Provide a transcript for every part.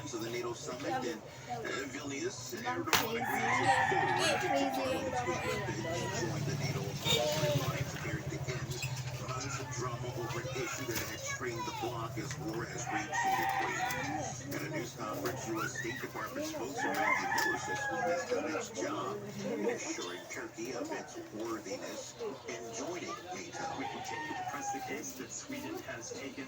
concerns of the NATO summit in Vilnius. Erdogan agreed to follow its weekend bid to join the NATO military alliance appeared to end months of drama over an issue that had strained the bloc as war has raged in Ukraine. At a news conference, U.S. State Department spokesman Matthew Miller says Sweden has done its job in assuring Turkey of its worthiness in joining NATO. We continue to press the case that Sweden has taken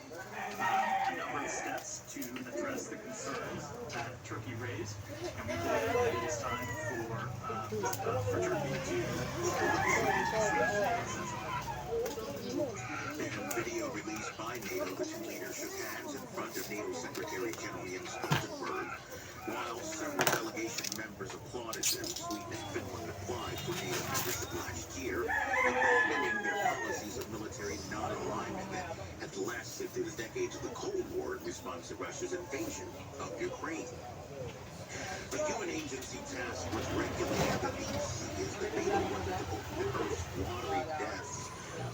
a number of steps to address the concerns that Turkey raised, and we believe that it is time for Turkey to In video released by NATO, the two leaders shook hands in front of NATO Secretary General Jens Stoltenberg. While several delegation members applauded them, Sweden and Finland applied for NATO membership last year, abandoning their policies of military non-alignment that had lasted through the decades of the Cold War in response to Russia's invasion of Ukraine. The UN agency tasked with regulating the deep sea is debating whether to open the Earth's watery depths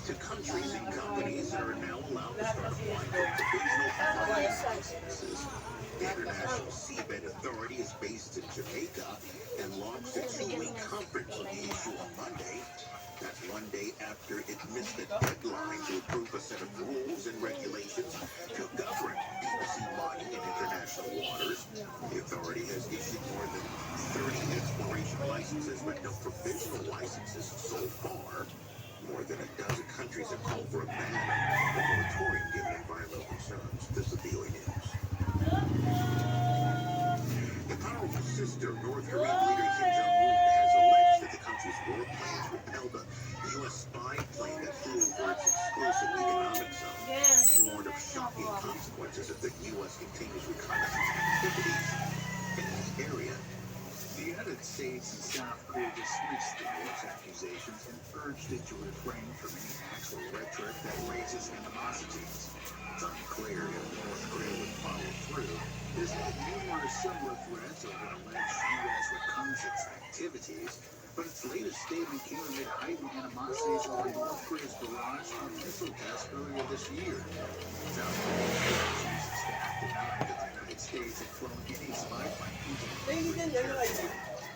to countries and companies that are now allowed to start applying for provisional licenses. The International Seabed Authority is based in Jamaica and launched a two-week conference on the issue on Monday. That's one day after it missed the deadline to approve a set of rules and regulations to govern deep-sea mining in international waters. The authority has issued more than 30 exploration licenses, but no provisional licenses so far. More than a dozen countries have called for a ban or moratorium given environmental concerns. This is VOA News. The powerful sister of North Korean leader Kim Jong-un has alleged that the country's war planes repelled a U.S. spy plane that flew over its exclusive economic zone. She warned of shocking consequences if the U.S. continues reconnaissance activities in the area. The United States and South Korea dismissed the war's accusations and urged it to refrain from any acts or rhetoric that raises animosities. It's unclear if North Korea would follow through. There's had numerous similar threats over alleged U.S. reconnaissance activities, but its latest statement came amid heightened animosities over North Korea's barrage of missile tests earlier this year. South Korea's chief of staff denied that the United States had flown any spy plane into the territory.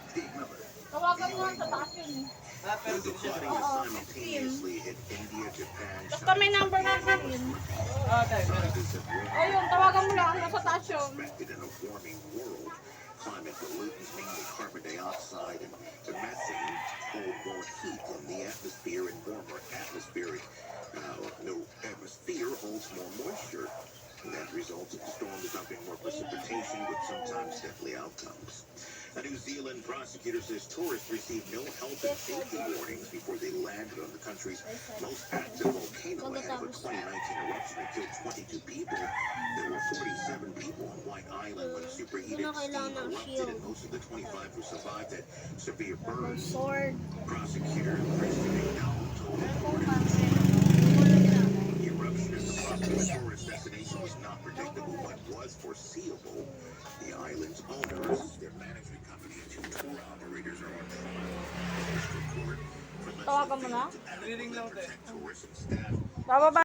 Steve Miller. Tawagan mo sa taas yun. With the flooding that simultaneously hit India, Japan, Basta may number na sa akin. scientists have warned Ayun, tawagan mo lang. Nasa taas yun. expected in a warming world. Climate pollutants, mainly carbon dioxide and methane, hold more heat in the atmosphere, and warmer atmosphere holds more moisture. And that results in storms dumping more precipitation with sometimes deadly outcomes. A New Zealand prosecutor says tourists received no health and safety warnings before they landed on the country's most active volcano ahead of a 2019 eruption that killed 22 people. There were 47 people on White Island when superheated steam erupted, and most of the 25 who survived had severe burns. Prosecutor Christian McDowell told reporters the eruption at the popular tourist destination was not predictable, but was foreseeable. The island's owners, their management company, and two tour operators are on trial. This report for Tawagan mo na? protect tourists and staff. Bababa